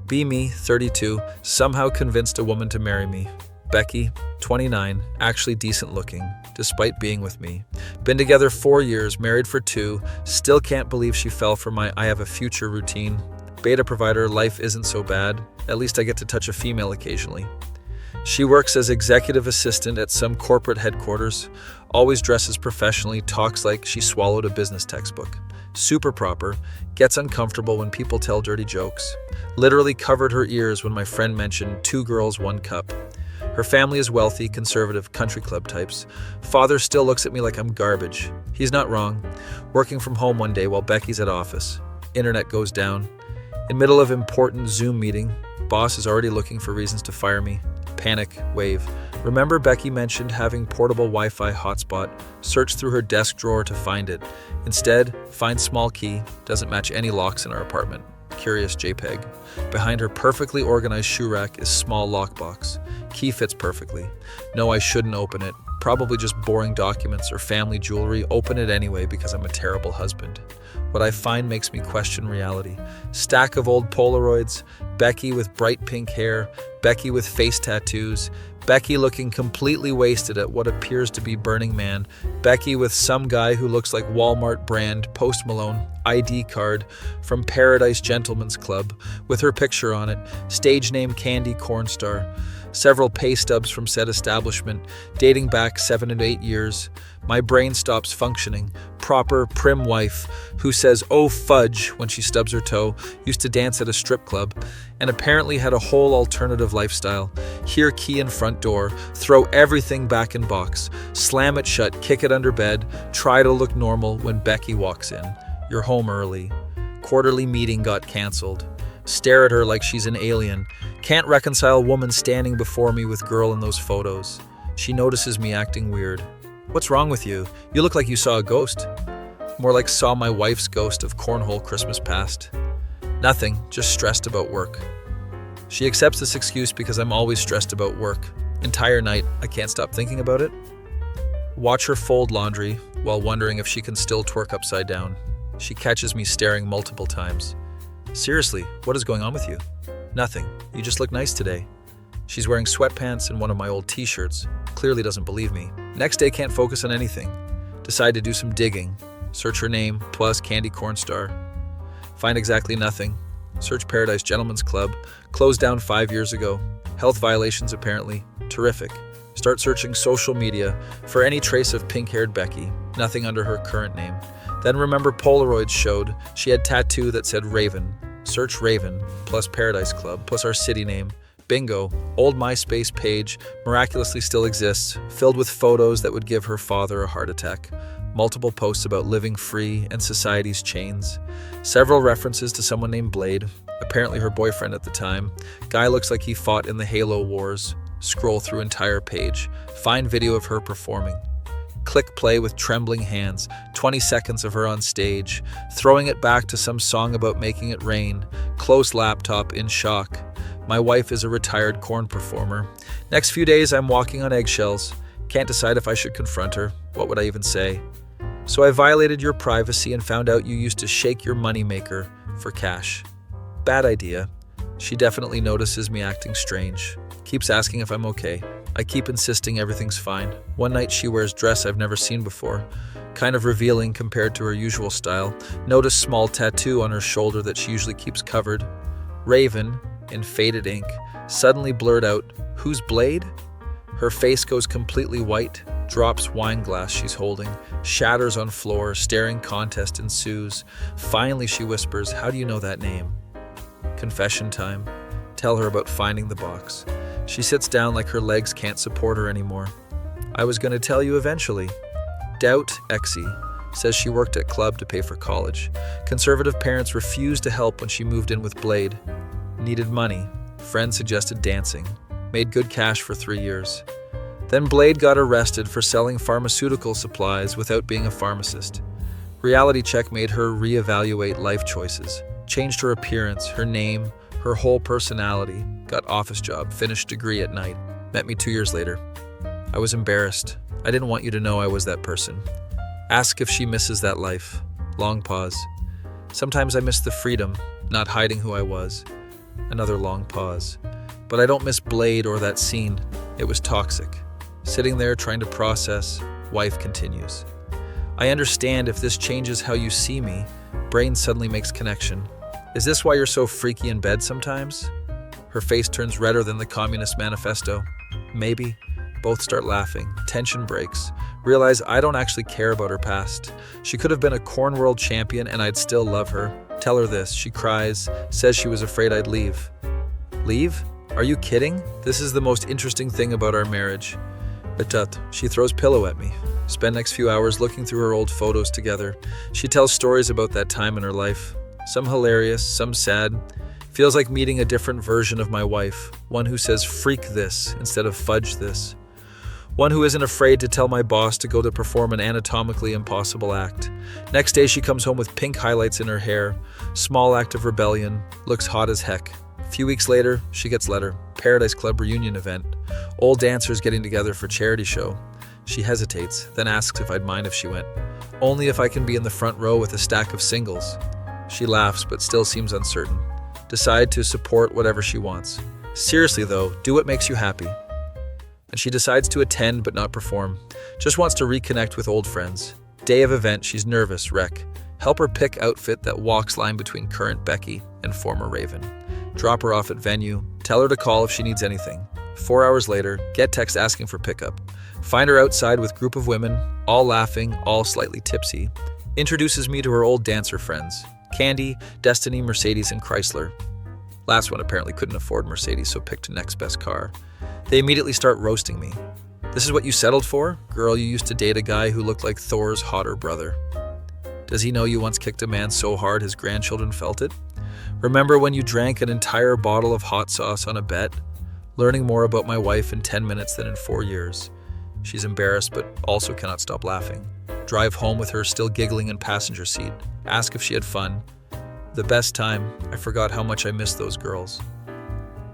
Be me, 32, somehow convinced a woman to marry me. Becky, 29, actually decent looking, despite being with me. Been together 4 years, married for 2, still can't believe she fell for my I have a future routine. Beta provider, life isn't so bad. At least I get to touch a female occasionally. She works as executive assistant at some corporate headquarters, always dresses professionally, talks like she swallowed a business textbook. Super proper, gets uncomfortable when people tell dirty jokes. Literally covered her ears when my friend mentioned 2 girls, 1 cup. Her family is wealthy, conservative, country club types. Father still looks at me like I'm garbage. He's not wrong. Working from home one day while Becky's at office. Internet goes down. In middle of important Zoom meeting, boss is already looking for reasons to fire me. Panic, wave. Remember Becky mentioned having portable Wi-Fi hotspot. Search through her desk drawer to find it. Instead, find small key. Doesn't match any locks in our apartment. Curious JPEG. Behind her perfectly organized shoe rack is small lockbox. Key fits perfectly. No, I shouldn't open it. Probably just boring documents or family jewelry. Open it anyway because I'm a terrible husband. What I find makes me question reality. Stack of old Polaroids, Becky with bright pink hair, Becky with face tattoos, Becky looking completely wasted at what appears to be Burning Man, Becky with some guy who looks like Walmart brand Post Malone ID card from Paradise Gentlemen's Club with her picture on it, stage name Candy Cornstar, several pay stubs from said establishment dating back 7 to 8 years. My brain stops functioning. Proper, prim wife who says, "Oh fudge," when she stubs her toe, used to dance at a strip club, and apparently had a whole alternative lifestyle. Here, key in front door, throw everything back in box, slam it shut, kick it under bed, try to look normal when Becky walks in. You're home early. Quarterly meeting got canceled. Stare at her like she's an alien. Can't reconcile woman standing before me with girl in those photos. She notices me acting weird. What's wrong with you? You look like you saw a ghost. More like saw my wife's ghost of cornhole Christmas past. Nothing, just stressed about work. She accepts this excuse because I'm always stressed about work. Entire night, I can't stop thinking about it. Watch her fold laundry while wondering if she can still twerk upside down. She catches me staring multiple times. Seriously, what is going on with you? Nothing. You just look nice today. She's wearing sweatpants and one of my old t-shirts. Clearly doesn't believe me. Next day can't focus on anything. Decide to do some digging. Search her name, plus Candy Cornstar. Find exactly nothing. Search Paradise Gentlemen's Club. Closed down 5 years ago. Health violations apparently. Terrific. Start searching social media for any trace of pink-haired Becky. Nothing under her current name. Then remember Polaroids showed she had tattoo that said Raven. Search Raven, plus Paradise Club, plus our city name. Bingo, old MySpace page miraculously still exists, filled with photos that would give her father a heart attack. Multiple posts about living free and society's chains. Several references to someone named Blade, apparently her boyfriend at the time. Guy looks like he fought in the Halo Wars. Scroll through entire page. Find video of her performing. Click play with trembling hands, 20 seconds of her on stage, throwing it back to some song about making it rain. Close laptop in shock. My wife is a retired corn performer. Next few days I'm walking on eggshells. Can't decide if I should confront her. What would I even say? So I violated your privacy and found out you used to shake your moneymaker for cash. Bad idea. She definitely notices me acting strange. Keeps asking if I'm okay. I keep insisting everything's fine. One night she wears dress I've never seen before. Kind of revealing compared to her usual style. Notice small tattoo on her shoulder that she usually keeps covered. Raven, in faded ink, suddenly blurred out, "Who's Blade?" Her face goes completely white, drops wine glass she's holding, shatters on floor, staring contest ensues. Finally she whispers, "How do you know that name?" Confession time. Tell her about finding the box. She sits down like her legs can't support her anymore. I was going to tell you eventually. Doubt Exie. Says she worked at club to pay for college. Conservative parents refused to help when she moved in with Blade. Needed money. Friend suggested dancing. Made good cash for 3 years. Then Blade got arrested for selling pharmaceutical supplies without being a pharmacist. Reality check made her reevaluate life choices. Changed her appearance, her name, her whole personality. Got office job, finished degree at night. Met me 2 years later. I was embarrassed. I didn't want you to know I was that person. Ask if she misses that life. Long pause. Sometimes I miss the freedom, not hiding who I was. Another long pause. But I don't miss Blade or that scene. It was toxic. Sitting there trying to process, wife continues. I understand if this changes how you see me. Brain suddenly makes connection. Is this why you're so freaky in bed sometimes? Her face turns redder than the Communist Manifesto. Maybe. Both start laughing. Tension breaks. Realize I don't actually care about her past. She could have been a corn world champion and I'd still love her. Tell her this. She cries, says she was afraid I'd leave. Leave? Are you kidding? This is the most interesting thing about our marriage. She throws pillow at me. Spend next few hours looking through her old photos together. She tells stories about that time in her life. Some hilarious, some sad. Feels like meeting a different version of my wife. One who says freak this instead of fudge this. One who isn't afraid to tell my boss to go to perform an anatomically impossible act. Next day she comes home with pink highlights in her hair. Small act of rebellion. Looks hot as heck. A few weeks later, she gets letter. Paradise Club reunion event. Old dancers getting together for charity show. She hesitates, then asks if I'd mind if she went. Only if I can be in the front row with a stack of singles. She laughs, but still seems uncertain. Decide to support whatever she wants. Seriously though, do what makes you happy. And she decides to attend but not perform. Just wants to reconnect with old friends. Day of event, she's nervous, wreck. Help her pick outfit that walks line between current Becky and former Raven. Drop her off at venue. Tell her to call if she needs anything. 4 hours later, get text asking for pickup. Find her outside with group of women, all laughing, all slightly tipsy. Introduces me to her old dancer friends. Candy, Destiny, Mercedes, and Chrysler. Last one apparently couldn't afford Mercedes, so picked next best car. They immediately start roasting me. This is what you settled for? Girl, you used to date a guy who looked like Thor's hotter brother. Does he know you once kicked a man so hard his grandchildren felt it? Remember when you drank an entire bottle of hot sauce on a bet? Learning more about my wife in 10 minutes than in 4 years. She's embarrassed but also cannot stop laughing. Drive home with her still giggling in passenger seat. Ask if she had fun. The best time, I forgot how much I missed those girls.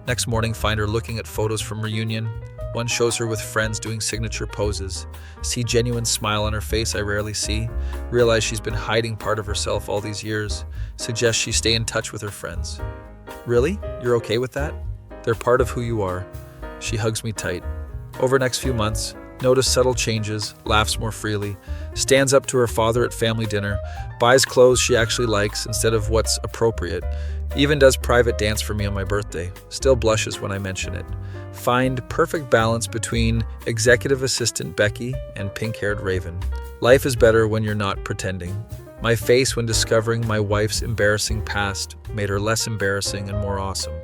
Next morning, find her looking at photos from reunion. One shows her with friends doing signature poses. See genuine smile on her face I rarely see. Realize she's been hiding part of herself all these years. Suggest she stay in touch with her friends. Really? You're okay with that? They're part of who you are. She hugs me tight. Over next few months, notice subtle changes, laughs more freely, stands up to her father at family dinner, buys clothes she actually likes instead of what's appropriate, even does private dance for me on my birthday, still blushes when I mention it. Find perfect balance between executive assistant Becky and pink-haired Raven. Life is better when you're not pretending. My face when discovering my wife's embarrassing past made her less embarrassing and more awesome.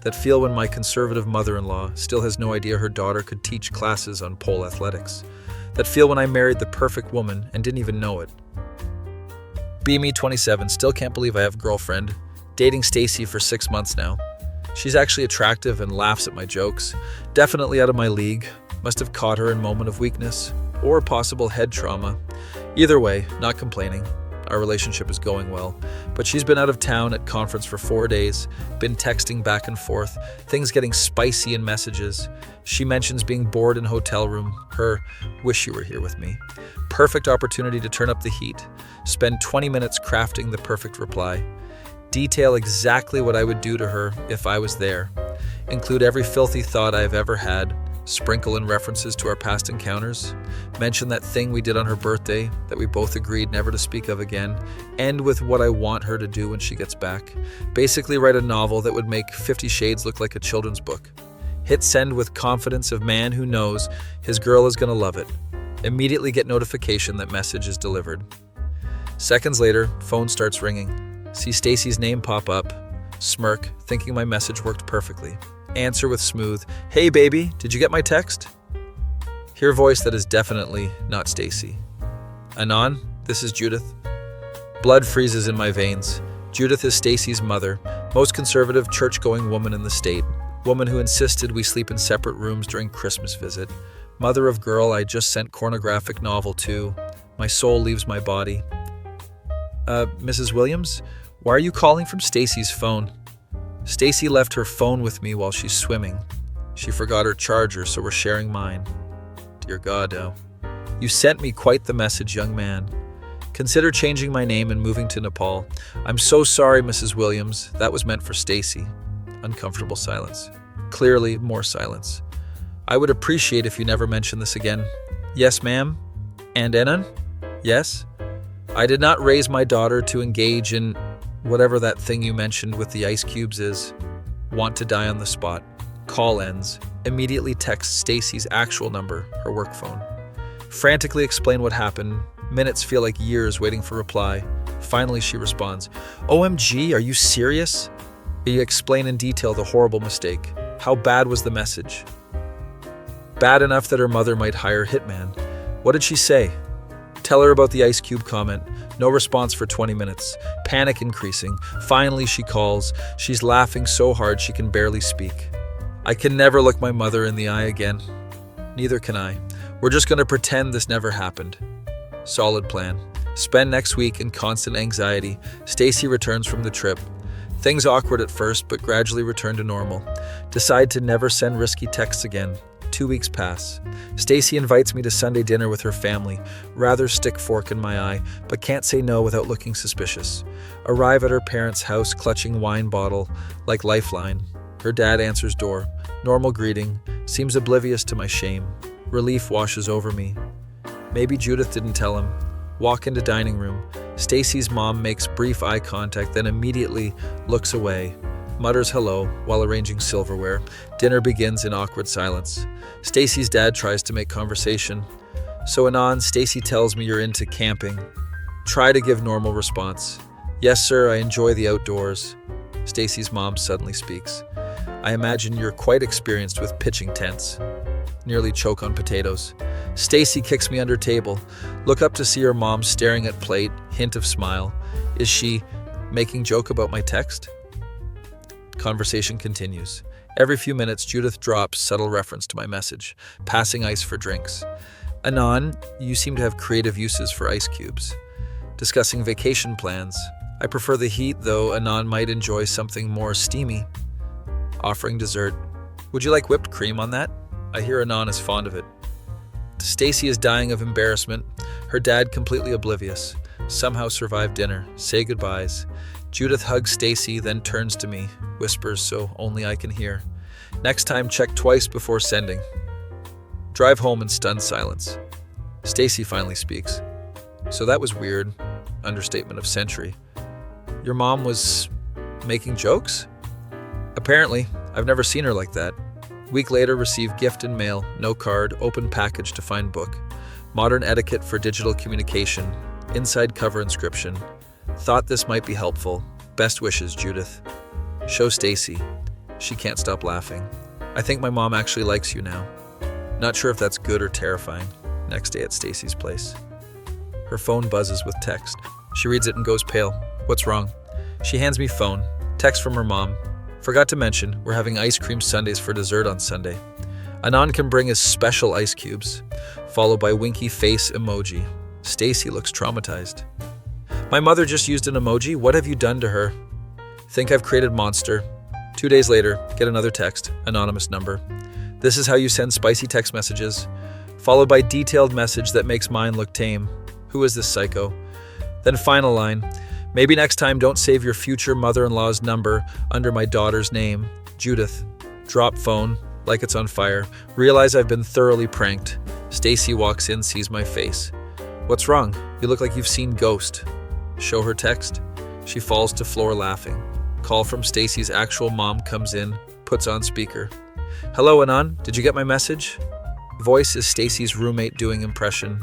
That feel when my conservative mother-in-law still has no idea her daughter could teach classes on pole athletics. That feel when I married the perfect woman and didn't even know it. Me 27, still can't believe I have a girlfriend. Dating Stacy for 6 months now. She's actually attractive and laughs at my jokes. Definitely out of my league. Must have caught her in moment of weakness or possible head trauma. Either way, not complaining. Our relationship is going well, but she's been out of town at conference for 4 days, been texting back and forth, things getting spicy in messages. She mentions being bored in hotel room, her wish you were here with me. Perfect opportunity to turn up the heat, spend 20 minutes crafting the perfect reply. Detail exactly what I would do to her if I was there. Include every filthy thought I've ever had. Sprinkle in references to our past encounters. Mention that thing we did on her birthday that we both agreed never to speak of again. End with what I want her to do when she gets back. Basically write a novel that would make 50 Shades look like a children's book. Hit send with confidence of man who knows his girl is gonna love it. Immediately get notification that message is delivered. Seconds later, phone starts ringing. See Stacy's name pop up. Smirk, thinking my message worked perfectly. Answer with smooth, "Hey baby, did you get my text?" Hear voice that is definitely not Stacy. Anon, this is Judith. Blood freezes in my veins. Judith is Stacy's mother, most conservative church-going woman in the state. Woman who insisted we sleep in separate rooms during Christmas visit. Mother of girl I just sent pornographic novel to. My soul leaves my body. Mrs. Williams, why are you calling from Stacy's phone? Stacy left her phone with me while she's swimming. She forgot her charger, so we're sharing mine. Dear God, you sent me quite the message, young man. Consider changing my name and moving to Nepal. I'm so sorry, Mrs. Williams. That was meant for Stacy. Uncomfortable silence. Clearly, more silence. I would appreciate if you never mention this again. Yes, ma'am? And Enan? Yes? I did not raise my daughter to engage in whatever that thing you mentioned with the ice cubes is. Want to die on the spot. Call ends. Immediately text Stacy's actual number, her work phone. Frantically explain what happened. Minutes feel like years waiting for reply. Finally, she responds, OMG, are you serious? You explain in detail the horrible mistake. How bad was the message? Bad enough that her mother might hire hitman. What did she say? Tell her about the ice cube comment. No response for 20 minutes. Panic increasing. Finally, she calls. She's laughing so hard she can barely speak. I can never look my mother in the eye again. Neither can I. We're just going to pretend this never happened. Solid plan. Spend next week in constant anxiety. Stacy returns from the trip. Things awkward at first, but gradually return to normal. Decide to never send risky texts again. 2 weeks pass. Stacy invites me to Sunday dinner with her family. Rather stick fork in my eye, but can't say no without looking suspicious. Arrive at her parents' house clutching wine bottle like lifeline. Her dad answers door. Normal greeting. Seems oblivious to my shame. Relief washes over me. Maybe Judith didn't tell him. Walk into dining room. Stacy's mom makes brief eye contact, then immediately looks away. Mutters hello while arranging silverware. Dinner begins in awkward silence. Stacy's dad tries to make conversation. So anon, Stacy tells me you're into camping. Try to give normal response. Yes, sir, I enjoy the outdoors. Stacy's mom suddenly speaks. I imagine you're quite experienced with pitching tents. Nearly choke on potatoes. Stacy kicks me under table. Look up to see her mom staring at plate. Hint of smile. Is she making joke about my text? Conversation continues. Every few minutes, Judith drops subtle reference to my message, passing ice for drinks. Anon, you seem to have creative uses for ice cubes. Discussing vacation plans. I prefer the heat, though Anon might enjoy something more steamy. Offering dessert. Would you like whipped cream on that? I hear Anon is fond of it. Stacy is dying of embarrassment. Her dad completely oblivious. Somehow survived dinner. Say goodbyes. Judith hugs Stacy, then turns to me, whispers so only I can hear. Next time, check twice before sending. Drive home in stunned silence. Stacy finally speaks. So that was weird. Understatement of century. Your mom was making jokes? Apparently. I've never seen her like that. Week later, receive gift in mail, no card, open package to find book. Modern etiquette for digital communication. Inside cover inscription. Thought this might be helpful. Best wishes, Judith. Show Stacy. She can't stop laughing. I think my mom actually likes you now. Not sure if that's good or terrifying. Next day at Stacy's place. Her phone buzzes with text. She reads it and goes pale. What's wrong? She hands me phone. Text from her mom. Forgot to mention, we're having ice cream sundaes for dessert on Sunday. Anon can bring his special ice cubes, followed by winky face emoji. Stacy looks traumatized. My mother just used an emoji. What have you done to her? Think I've created monster. 2 days later, get another text, anonymous number. This is how you send spicy text messages, followed by detailed message that makes mine look tame. Who is this psycho? Then final line. Maybe next time don't save your future mother-in-law's number under my daughter's name. Judith. Drop phone, like it's on fire. Realize I've been thoroughly pranked. Stacy walks in, sees my face. What's wrong? You look like you've seen ghost. Show her text. She falls to floor laughing. Call from Stacy's actual mom comes in, puts on speaker. Hello, Anon. Did you get my message? Voice is Stacy's roommate doing impression.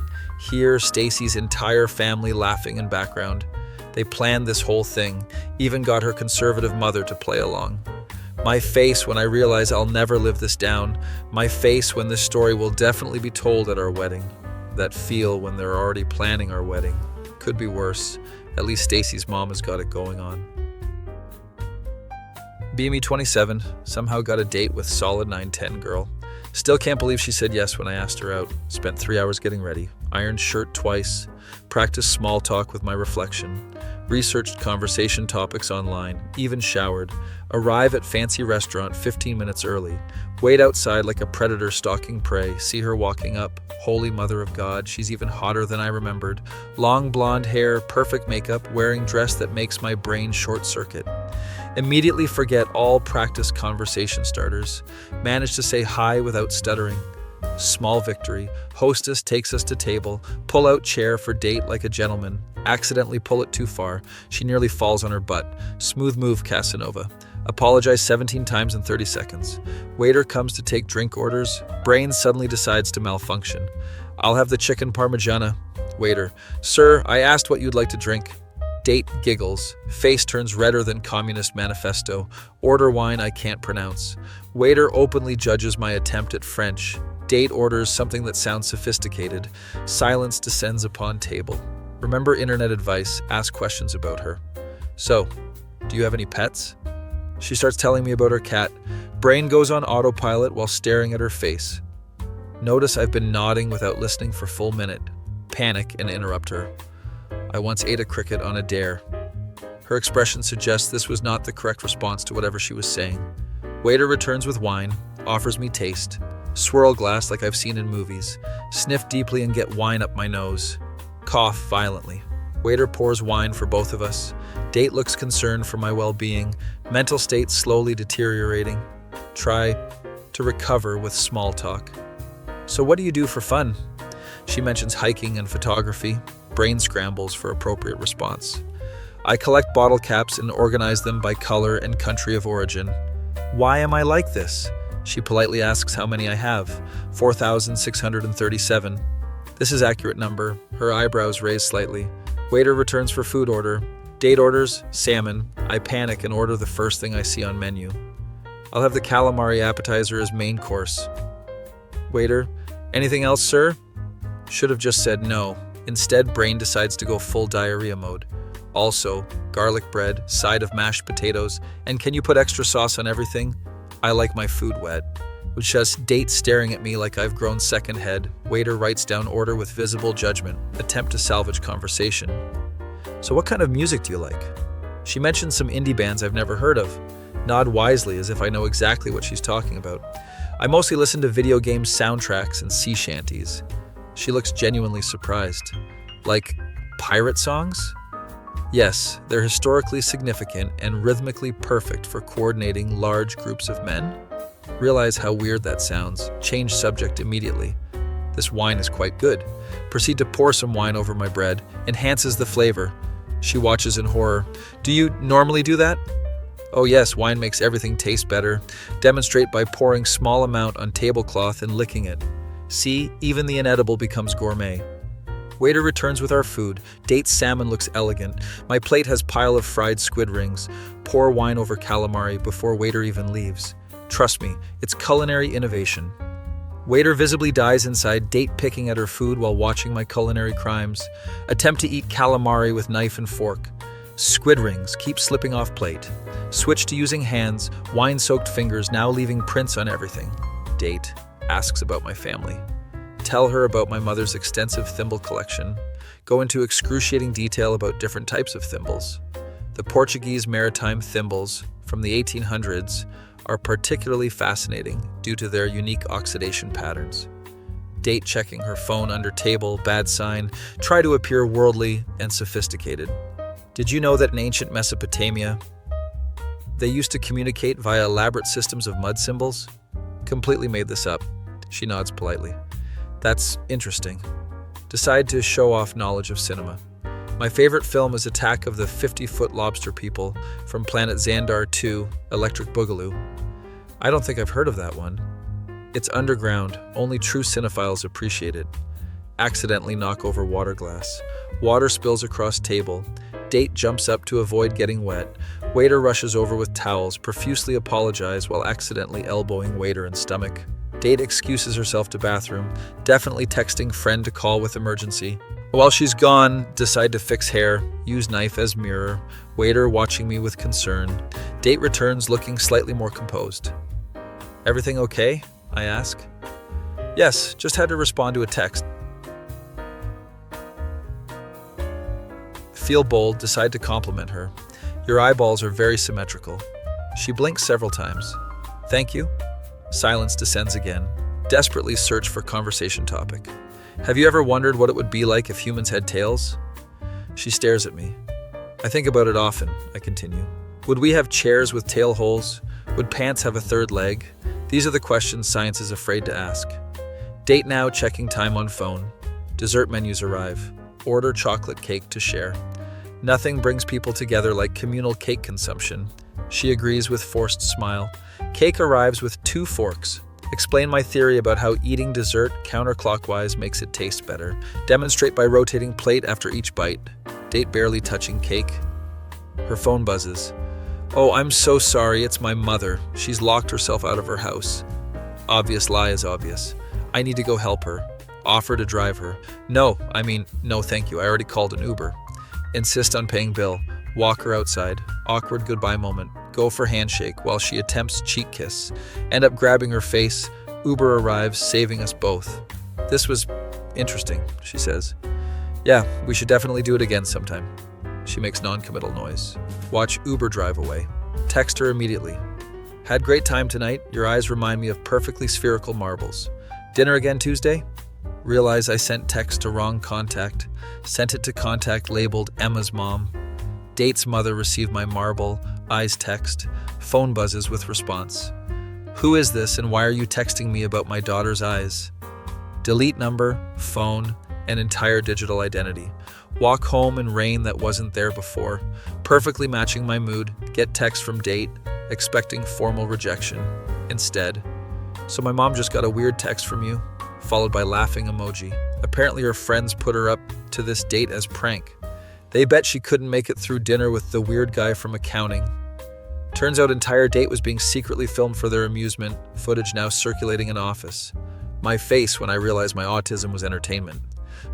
Hear Stacy's entire family laughing in background. They planned this whole thing, even got her conservative mother to play along. My face when I realize I'll never live this down. My face when this story will definitely be told at our wedding. That feel when they're already planning our wedding. Could be worse. At least Stacy's mom has got it going on. BME 27, somehow got a date with solid 9'10" girl. Still can't believe she said yes when I asked her out. Spent 3 hours getting ready. Ironed shirt twice. Practiced small talk with my reflection. Researched conversation topics online. Even showered. Arrive at fancy restaurant 15 minutes early. Wait outside like a predator stalking prey. See her walking up. Holy Mother of God, she's even hotter than I remembered. Long blonde hair, perfect makeup, wearing dress that makes my brain short circuit. Immediately forget all practice conversation starters. Manage to say hi without stuttering. Small victory. Hostess takes us to table. Pull out chair for date like a gentleman. Accidentally pull it too far. She nearly falls on her butt. Smooth move, Casanova. Apologize 17 times in 30 seconds. Waiter comes to take drink orders. Brain suddenly decides to malfunction. I'll have the chicken parmigiana. Waiter, sir, I asked what you'd like to drink. Date giggles. Face turns redder than Communist Manifesto. Order wine I can't pronounce. Waiter openly judges my attempt at French. Date orders something that sounds sophisticated. Silence descends upon table. Remember internet advice, ask questions about her. So, do you have any pets? She starts telling me about her cat. Brain goes on autopilot while staring at her face. Notice I've been nodding without listening for full minute. Panic and interrupt her. I once ate a cricket on a dare. Her expression suggests this was not the correct response to whatever she was saying. Waiter returns with wine, offers me taste. Swirl glass like I've seen in movies. Sniff deeply and get wine up my nose. Cough violently. Waiter pours wine for both of us. Date looks concerned for my well-being. Mental state slowly deteriorating. Try to recover with small talk. So what do you do for fun? She mentions hiking and photography. Brain scrambles for appropriate response. I collect bottle caps and organize them by color and country of origin. Why am I like this? She politely asks how many I have. 4,637. This is accurate number. Her eyebrows raise slightly. Waiter returns for food order. Date orders, salmon. I panic and order the first thing I see on menu. I'll have the calamari appetizer as main course. Waiter, anything else, sir? Should have just said no. Instead, brain decides to go full diarrhea mode. Also, garlic bread, side of mashed potatoes, and can you put extra sauce on everything? I like my food wet. With just date staring at me like I've grown second head, waiter writes down order with visible judgment, attempt to salvage conversation. So what kind of music do you like? She mentions some indie bands I've never heard of. Nod wisely as if I know exactly what she's talking about. I mostly listen to video game soundtracks and sea shanties. She looks genuinely surprised. Like pirate songs? Yes, they're historically significant and rhythmically perfect for coordinating large groups of men. Realize how weird that sounds. Change subject immediately. This wine is quite good. Proceed to pour some wine over my bread. Enhances the flavor. She watches in horror. Do you normally do that? Oh yes, wine makes everything taste better. Demonstrate by pouring small amount on tablecloth and licking it. See, even the inedible becomes gourmet. Waiter returns with our food. Date salmon looks elegant. My plate has pile of fried squid rings. Pour wine over calamari before waiter even leaves. Trust me, it's culinary innovation. Waiter visibly dies inside, date picking at her food while watching my culinary crimes. Attempt to eat calamari with knife and fork. Squid rings keep slipping off plate. Switch to using hands, wine-soaked fingers now leaving prints on everything. Date asks about my family. Tell her about my mother's extensive thimble collection. Go into excruciating detail about different types of thimbles. The Portuguese maritime thimbles from the 1800s are particularly fascinating due to their unique oxidation patterns. Date checking her phone under table, bad sign. Try to appear worldly and sophisticated. Did you know that in ancient Mesopotamia, they used to communicate via elaborate systems of mud symbols? Completely made this up. She nods politely. That's interesting. Decide to show off knowledge of cinema. My favorite film is Attack of the 50-Foot Lobster People from Planet Xandar 2, Electric Boogaloo. I don't think I've heard of that one. It's underground, only true cinephiles appreciate it. Accidentally knock over water glass. Water spills across table. Date jumps up to avoid getting wet. Waiter rushes over with towels, profusely apologize while accidentally elbowing waiter in stomach. Date excuses herself to bathroom, definitely texting friend to call with emergency. While she's gone, decide to fix hair, use knife as mirror. Waiter watching me with concern. Date returns looking slightly more composed. Everything okay? I ask. Yes, just had to respond to a text. Feel bold, decide to compliment her. Your eyeballs are very symmetrical. She blinks several times. Thank you. Silence descends again. Desperately search for conversation topic. Have you ever wondered what it would be like if humans had tails? She stares at me. I think about it often, I continue. Would we have chairs with tail holes? Would pants have a third leg? These are the questions science is afraid to ask. Date now, checking time on phone. Dessert menus arrive. Order chocolate cake to share. Nothing brings people together like communal cake consumption. She agrees with forced smile. Cake arrives with 2 forks. Explain my theory about how eating dessert counterclockwise makes it taste better. Demonstrate by rotating plate after each bite. Date barely touching cake. Her phone buzzes. Oh, I'm so sorry, it's my mother. She's locked herself out of her house. Obvious lie is obvious. I need to go help her. Offer to drive her. No thank you, I already called an Uber. Insist on paying bill. Walk her outside. Awkward goodbye moment. Go for handshake while she attempts cheek kiss. End up grabbing her face. Uber arrives, saving us both. This was interesting, she says. Yeah, we should definitely do it again sometime. She makes non-committal noise. Watch Uber drive away. Text her immediately. Had great time tonight. Your eyes remind me of perfectly spherical marbles. Dinner again Tuesday? Realize I sent text to wrong contact. Sent it to contact labeled Emma's mom. Date's mother received my marble, eyes text. Phone buzzes with response. Who is this and why are you texting me about my daughter's eyes? Delete number, phone, and entire digital identity. Walk home in rain that wasn't there before. Perfectly matching my mood. Get text from date, expecting formal rejection. Instead. So my mom just got a weird text from you, followed by laughing emoji. Apparently her friends put her up to this date as prank. They bet she couldn't make it through dinner with the weird guy from accounting. Turns out entire date was being secretly filmed for their amusement, footage now circulating in office. My face when I realized my autism was entertainment.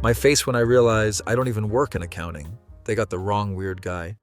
My face when I realized I don't even work in accounting. They got the wrong weird guy.